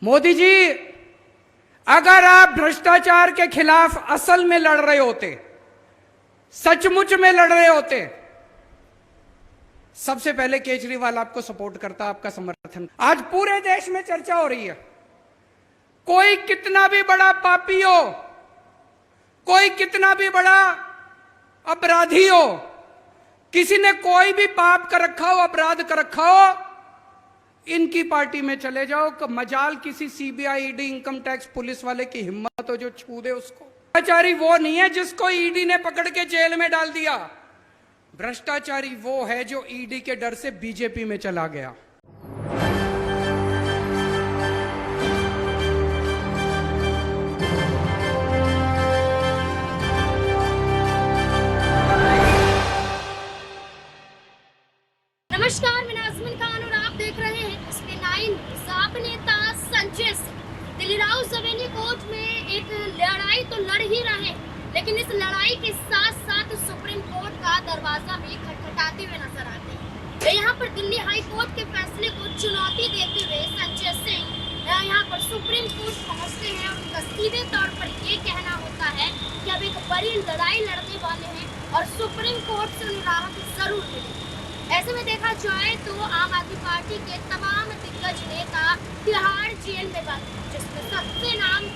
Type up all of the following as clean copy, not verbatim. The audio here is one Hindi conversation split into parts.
मोदी जी, अगर आप भ्रष्टाचार के खिलाफ असल में लड़ रहे होते, सचमुच में लड़ रहे होते, सबसे पहले केजरीवाल आपको सपोर्ट करता, आपका समर्थन। आज पूरे देश में चर्चा हो रही है, कोई कितना भी बड़ा पापी हो, कोई कितना भी बड़ा अपराधी हो, किसी ने कोई भी पाप कर रखा हो, अपराध कर रखा हो, इनकी पार्टी में चले जाओ। मजाल किसी CBI, ED, income tax police वाले की हिम्मत हो जो छू दे उसको। भ्रष्टाचारी वो नहीं है जिसको ईडी ने पकड़ के जेल में डाल दिया। भ्रष्टाचारी वो है जो ईडी के डर से बीजेपी में चला गया। नमस्कार, मैं नाज़मीन खान और आप देख रहे हैं इसके 9। साप नेता Sanjay Singh Delhi Rouse Avenue court में एक लड़ाई तो लड़ ही रहे हैं, लेकिन इस लड़ाई के साथ साथ सुप्रीम कोर्ट का दरवाजा भी खटखटाते हुए नजर आते हैं। यहाँ पर दिल्ली हाई कोर्ट के फैसले को चुनौती देते हुए संजय सिंह यहाँ पर सुप्रीम कोर्ट पहुँचते हैं और उनका सीधे तौर पर ये कहना होता है कि अब एक बड़ी लड़ाई लड़ने वाले हैं और सुप्रीम कोर्ट से उन्हें राहत जरूर मिलेगी। ऐसे में देखा जाए तो आम आदमी पार्टी के तमाम दिग्गज नेता तिहाड़ जेल में बंद, जिसमें सबसे नाम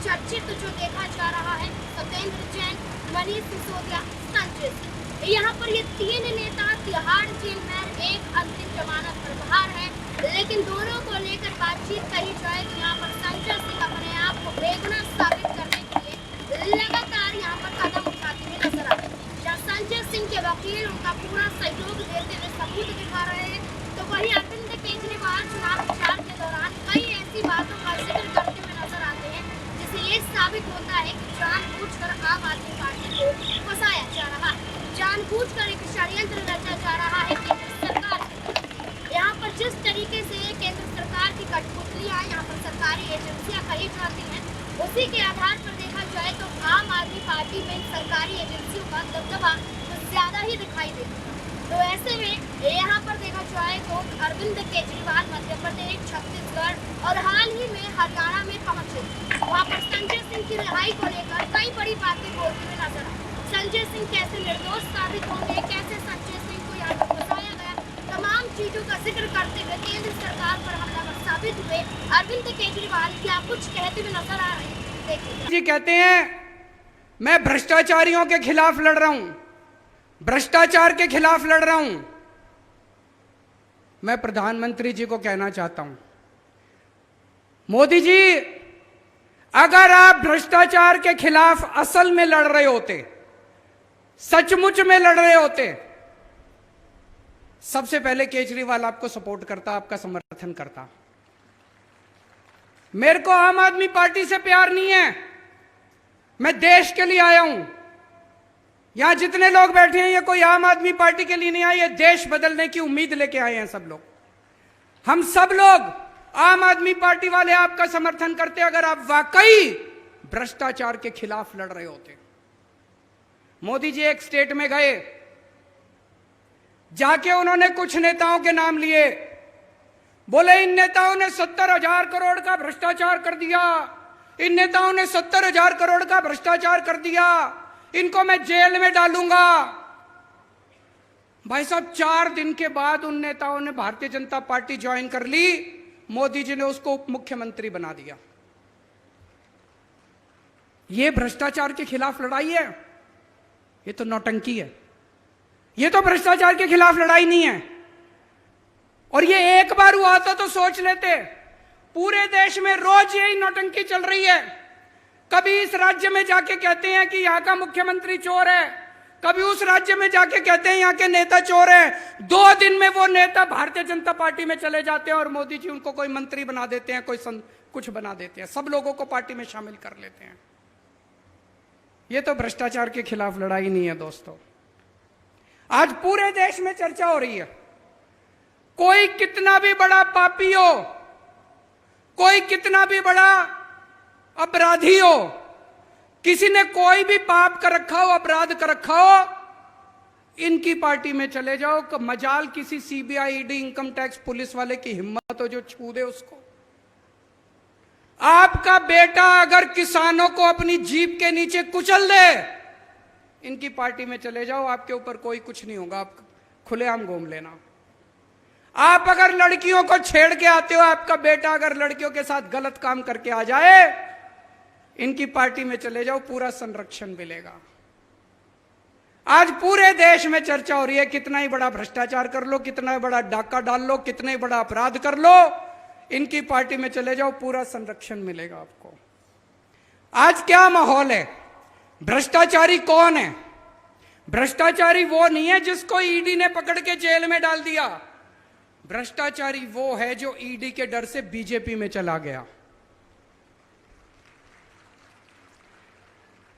चर्चित जो देखा जा रहा है सत्येंद्र जैन, मनीष सिसोदिया, संजय सिंह। यहाँ पर ये 3 नेता तिहाड़ जेल में एक अंतिम जमानत पर बाहर है, लेकिन दोनों को लेकर बातचीत कही जाए तो यहाँ पर संजय सिंह अपने आप को बेगुनाह साबित करने के लिए लगातार यहाँ पर कदम उठाते हुए नजर आते हैं। संजय सिंह के वकील उनका पूरा सहयोग देते हुए सबूत दिखा रहे हैं, तो वही अरविंद केजरीवाल चुनाव प्रचार के दौरान कई ऐसी बातों का जिक्र करते हुए नजर आते हैं जिससे ये साबित होता है कि जानबूझकर आम आदमी पार्टी को फंसाया जा रहा है, जानबूझकर एक षड्यंत्र रचा जा रहा है केंद्र सरकार। यहाँ पर जिस तरीके से केंद्र सरकार की कठपुतलियां यहाँ पर सरकारी एजेंसियां कही जाती हैं, उसी के आधार पर देखा जाए तो आम आदमी पार्टी में सरकारी एजेंसियों का दबदबा कुछ ज्यादा ही दिखाई देता है। तो ऐसे में यहाँ पर देखा जाए तो अरविंद केजरीवाल मध्य प्रदेश, छत्तीसगढ़ और हाल ही में हरियाणा में पहुंचे। वहाँ पर संजय सिंह की रिहाई को लेकर कई बड़ी बातें बोलते हुए नजर आए। संजय सिंह कैसे निर्दोष साबित होंगे, कैसे संजय सिंह को यहाँ पर फंसाया गया, तमाम चीजों का जिक्र करते हुए केंद्र सरकार पर हमलावर साबित हुए अरविंद केजरीवाल क्या कुछ कहते हुए नजर आ रहे हैं। जी कहते हैं मैं भ्रष्टाचारियों के खिलाफ लड़ रहा हूं, भ्रष्टाचार के खिलाफ लड़ रहा हूं। मैं प्रधानमंत्री जी को कहना चाहता हूं, मोदी जी, अगर आप भ्रष्टाचार के खिलाफ असल में लड़ रहे होते, सचमुच में लड़ रहे होते, सबसे पहले केजरीवाल आपको सपोर्ट करता, आपका समर्थन करता। मेरे को आम आदमी पार्टी से प्यार नहीं है, मैं देश के लिए आया हूं। यहां जितने लोग बैठे हैं ये कोई आम आदमी पार्टी के लिए नहीं आए, ये देश बदलने की उम्मीद लेके आए हैं सब लोग। हम सब लोग आम आदमी पार्टी वाले आपका समर्थन करते अगर आप वाकई भ्रष्टाचार के खिलाफ लड़ रहे होते। मोदी जी एक स्टेट में गए, जाके उन्होंने कुछ नेताओं के नाम लिए, बोले इन नेताओं ने 70,000 करोड़ का भ्रष्टाचार कर दिया, इन नेताओं ने 70,000 करोड़ का भ्रष्टाचार कर दिया, इनको मैं जेल में डालूंगा। भाई साहब 4 दिन के बाद उन नेताओं ने भारतीय जनता पार्टी ज्वाइन कर ली, मोदी जी ने उसको उप मुख्यमंत्री बना दिया। यह भ्रष्टाचार के खिलाफ लड़ाई है? यह तो नौटंकी है, यह तो भ्रष्टाचार के खिलाफ लड़ाई नहीं है। और ये एक बार हुआ तो सोच लेते, पूरे देश में रोज यही नौटंकी चल रही है। कभी इस राज्य में जाके कहते हैं कि यहाँ का मुख्यमंत्री चोर है, कभी उस राज्य में जाके कहते हैं यहाँ के नेता चोर है। 2 दिन में वो नेता भारतीय जनता पार्टी में चले जाते हैं और मोदी जी उनको कोई मंत्री बना देते हैं, कोई कुछ बना देते हैं, सब लोगों को पार्टी में शामिल कर लेते हैं। ये तो भ्रष्टाचार के खिलाफ लड़ाई नहीं है दोस्तों। आज पूरे देश में चर्चा हो रही है, कोई कितना भी बड़ा पापी हो, कोई कितना भी बड़ा अपराधी हो, किसी ने कोई भी पाप कर रखा हो, अपराध कर रखा हो, इनकी पार्टी में चले जाओ। मजाल किसी CBI, ED, income tax police वाले की हिम्मत हो जो छू दे उसको। आपका बेटा अगर किसानों को अपनी जीप के नीचे कुचल दे, इनकी पार्टी में चले जाओ, आपके ऊपर कोई कुछ नहीं होगा, आप खुलेआम घूम लेना। आप अगर लड़कियों को छेड़ के आते हो, आपका बेटा अगर लड़कियों के साथ गलत काम करके आ जाए, इनकी पार्टी में चले जाओ, पूरा संरक्षण मिलेगा। आज पूरे देश में चर्चा हो रही है, कितना ही बड़ा भ्रष्टाचार कर लो, कितना ही बड़ा डाका डाल लो, कितना ही बड़ा अपराध कर लो, इनकी पार्टी में चले जाओ, पूरा संरक्षण मिलेगा आपको। आज क्या माहौल है? भ्रष्टाचारी कौन है? भ्रष्टाचारी वो नहीं है जिसको ईडी ने पकड़ के जेल में डाल दिया। भ्रष्टाचारी वो है जो ईडी के डर से बीजेपी में चला गया।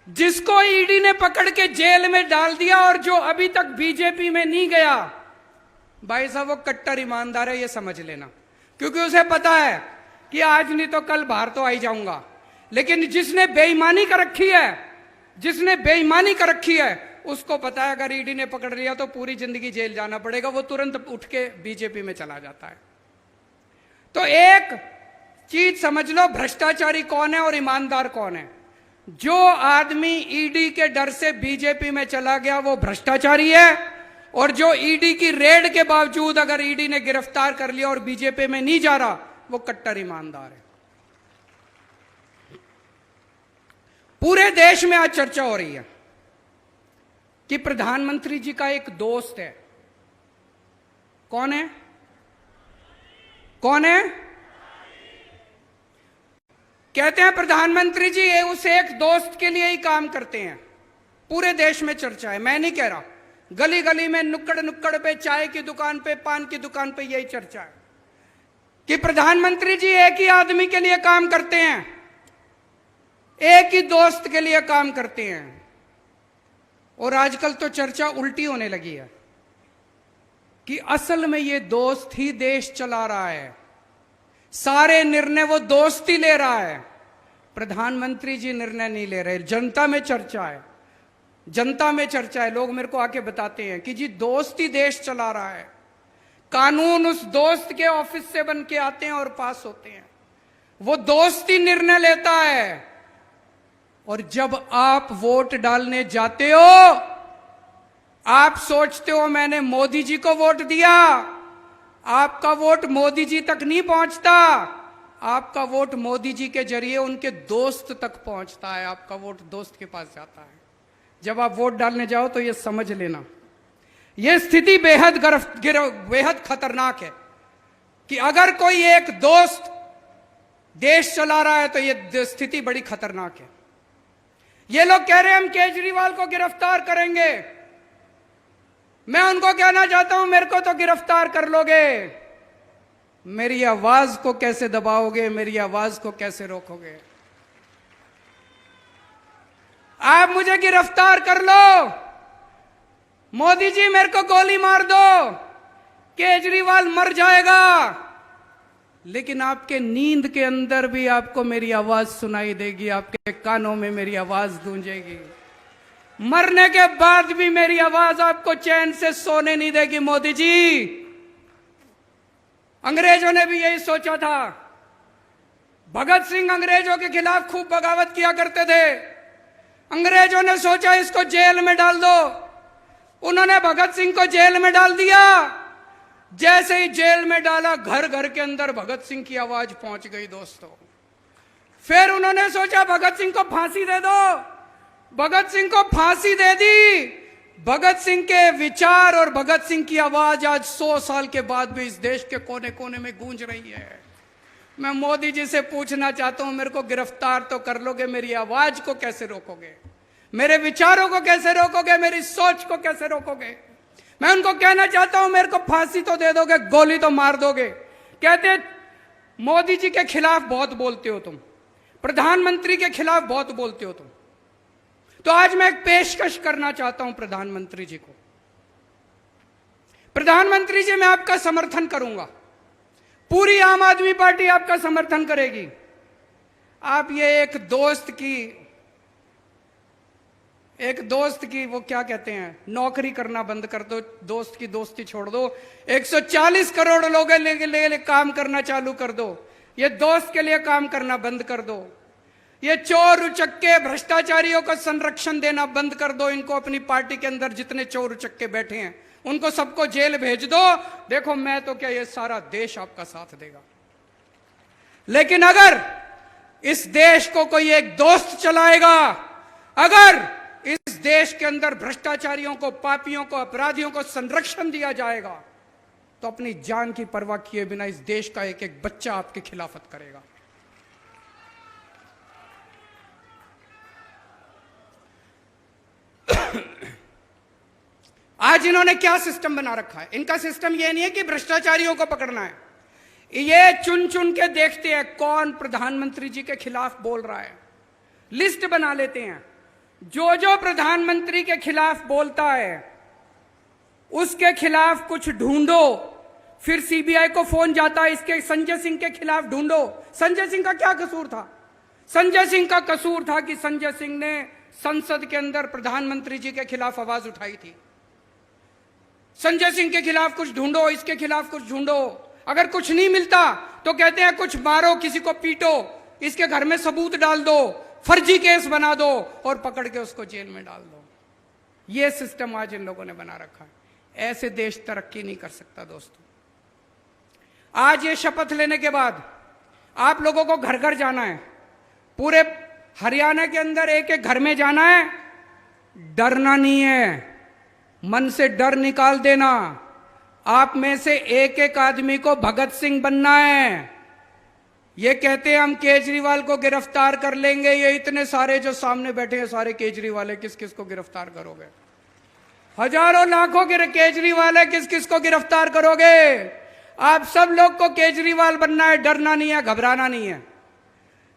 जिसको ईडी ने पकड़ के जेल में डाल दिया और जो अभी तक बीजेपी में नहीं गया, भाई साहब वो कट्टर ईमानदार है, ये समझ लेना। क्योंकि उसे पता है कि आज नहीं तो कल बाहर तो आ ही जाऊंगा। लेकिन जिसने बेईमानी कर रखी है, जिसने बेईमानी कर रखी है, उसको पता है अगर ईडी ने पकड़ लिया तो पूरी जिंदगी जेल जाना पड़ेगा, वो तुरंत उठ के बीजेपी में चला जाता है। तो एक चीज समझ लो, भ्रष्टाचारी कौन है और ईमानदार कौन है। जो आदमी ईडी के डर से बीजेपी में चला गया वो भ्रष्टाचारी है, और जो ईडी की रेड के बावजूद अगर ईडी ने गिरफ्तार कर लिया और बीजेपी में नहीं जा रहा, वो कट्टर ईमानदार है। पूरे देश में आज चर्चा हो रही है कि प्रधानमंत्री जी का एक दोस्त है। कौन है? कौन है? कहते हैं प्रधानमंत्री जी ये उस एक दोस्त के लिए ही काम करते हैं। पूरे देश में चर्चा है, मैं नहीं कह रहा, गली गली में, नुक्कड़ नुक्कड़ पे, चाय की दुकान पे, पान की दुकान पे यही चर्चा है कि प्रधानमंत्री जी एक ही आदमी के लिए काम करते हैं, एक ही दोस्त के लिए काम करते हैं। और आजकल तो चर्चा उल्टी होने लगी है कि असल में ये दोस्त ही देश चला रहा है, सारे निर्णय वो दोस्त ही ले रहा है, प्रधानमंत्री जी निर्णय नहीं ले रहे। जनता में चर्चा है, जनता में चर्चा है। लोग मेरे को आके बताते हैं कि जी दोस्त ही देश चला रहा है, कानून उस दोस्त के ऑफिस से बन के आते हैं और पास होते हैं, वो दोस्त ही निर्णय लेता है। और जब आप वोट डालने जाते हो, आप सोचते हो मैंने मोदी जी को वोट दिया, आपका वोट मोदी जी तक नहीं पहुंचता, आपका वोट मोदी जी के जरिए उनके दोस्त तक पहुंचता है, आपका वोट दोस्त के पास जाता है। जब आप वोट डालने जाओ तो यह समझ लेना, यह स्थिति बेहद खतरनाक है कि अगर कोई एक दोस्त देश चला रहा है तो यह स्थिति बड़ी खतरनाक है। ये लोग कह रहे हैं हम केजरीवाल को गिरफ्तार करेंगे। मैं उनको कहना चाहता हूं मेरे को तो गिरफ्तार कर लोगे, मेरी आवाज को कैसे दबाओगे, मेरी आवाज को कैसे रोकोगे? आप मुझे गिरफ्तार कर लो, मोदी जी मेरे को गोली मार दो, केजरीवाल मर जाएगा, लेकिन आपके नींद के अंदर भी आपको मेरी आवाज सुनाई देगी, आपके कानों में मेरी आवाज गूंजेगी। मरने के बाद भी मेरी आवाज आपको चैन से सोने नहीं देगी मोदी जी। अंग्रेजों ने भी यही सोचा था। भगत सिंह अंग्रेजों के खिलाफ खूब बगावत किया करते थे। अंग्रेजों ने सोचा इसको जेल में डाल दो, उन्होंने भगत सिंह को जेल में डाल दिया। जैसे ही जेल में डाला, घर घर के अंदर भगत सिंह की आवाज पहुंच गई दोस्तों। फिर उन्होंने सोचा भगत सिंह को फांसी दे दो, भगत सिंह को फांसी दे दी। भगत सिंह के विचार और भगत सिंह की आवाज आज 100 साल के बाद भी इस देश के कोने कोने में गूंज रही है। मैं मोदी जी से पूछना चाहता हूं, मेरे को गिरफ्तार तो कर लोगे, मेरी आवाज को कैसे रोकोगे? मेरे विचारों को कैसे रोकोगे? मेरी सोच को कैसे रोकोगे? मैं उनको कहना चाहता हूं मेरे को फांसी तो दे दोगे, गोली तो मार दोगे। कहते मोदी जी के खिलाफ बहुत बोलते हो तुम, प्रधानमंत्री के खिलाफ बहुत बोलते हो तुम। तो आज मैं एक पेशकश करना चाहता हूं प्रधानमंत्री जी को। प्रधानमंत्री जी, मैं आपका समर्थन करूंगा, पूरी आम आदमी पार्टी आपका समर्थन करेगी। आप ये एक दोस्त की वो क्या कहते हैं, नौकरी करना बंद कर दो, दोस्त की दोस्ती छोड़ दो, 140 करोड़ लोगों के लिए काम करना चालू कर दो। ये दोस्त के लिए काम करना बंद कर दो। ये चोर उचक्के भ्रष्टाचारियों को संरक्षण देना बंद कर दो। इनको अपनी पार्टी के अंदर जितने चोर उचक्के बैठे हैं उनको सबको जेल भेज दो। देखो मैं तो क्या, ये सारा देश आपका साथ देगा। लेकिन अगर इस देश को कोई एक दोस्त चलाएगा, अगर इस देश के अंदर भ्रष्टाचारियों को, पापियों को, अपराधियों को संरक्षण दिया जाएगा, तो अपनी जान की परवाह किए बिना इस देश का एक एक बच्चा आपकी खिलाफत करेगा। आज इन्होंने क्या सिस्टम बना रखा है? इनका सिस्टम यह नहीं है कि भ्रष्टाचारियों को पकड़ना है, ये चुन चुन के देखते हैं कौन प्रधानमंत्री जी के खिलाफ बोल रहा है। लिस्ट बना लेते हैं, जो जो प्रधानमंत्री के खिलाफ बोलता है उसके खिलाफ कुछ ढूंढो। फिर सीबीआई को फोन जाता है, इसके संजय सिंह के खिलाफ ढूंढो। संजय सिंह का क्या कसूर था? संजय सिंह का कसूर था कि संजय सिंह ने संसद के अंदर प्रधानमंत्री जी के खिलाफ आवाज उठाई थी। संजय सिंह के खिलाफ कुछ ढूंढो, इसके खिलाफ कुछ ढूंढो। अगर कुछ नहीं मिलता तो कहते हैं कुछ मारो, किसी को पीटो, इसके घर में सबूत डाल दो, फर्जी केस बना दो और पकड़ के उसको जेल में डाल दो। यह सिस्टम आज इन लोगों ने बना रखा है। ऐसे देश तरक्की नहीं कर सकता दोस्तों। आज ये शपथ लेने के बाद आप लोगों को घर घर जाना है, पूरे हरियाणा के अंदर एक एक घर में जाना है। डरना नहीं है, मन से डर निकाल देना। आप में से एक एक आदमी को भगत सिंह बनना है। ये कहते हैं हम केजरीवाल को गिरफ्तार कर लेंगे, ये इतने सारे जो सामने बैठे हैं सारे केजरीवाल है, किस किस को गिरफ्तार करोगे? हजारों लाखों के केजरीवाल है, किस किस को गिरफ्तार करोगे? आप सब लोग को केजरीवाल बनना है, डरना नहीं है, घबराना नहीं है।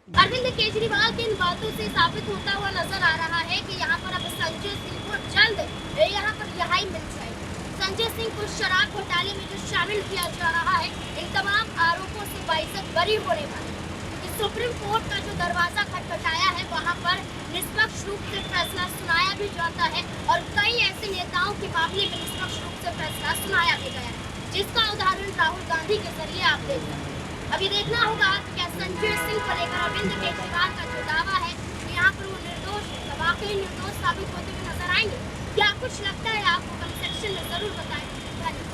अरविंद केजरीवाल की इन बातों से साबित होता हुआ नजर आ रहा है कि यहाँ पर अब संजय सिंह को जल्द यहाँ पर रिहाई मिल जाएगी। संजय सिंह को शराब घोटाले में जो शामिल किया जा रहा है, इन तमाम आरोपों से बाइज्जत बरी होने वाली है। क्योंकि सुप्रीम कोर्ट का जो दरवाजा खटखटाया है वहाँ पर निष्पक्ष रूप से फैसला सुनाया भी जाता है और कई ऐसे नेताओं के मामले में निष्पक्ष रूप से फैसला सुनाया भी गया है, जिसका उदाहरण राहुल गांधी के जरिए आप देख सकते हैं। अभी देखना होगा क्या संजय सिंह को लेकर अरविंद केजरीवाल का जो दावा है यहाँ पर वो निर्दोष वाकई निर्दोष साबित होते हुए नजर आएंगे। क्या कुछ लगता है आपको? कमेंट सेक्शन में जरूर बताएं।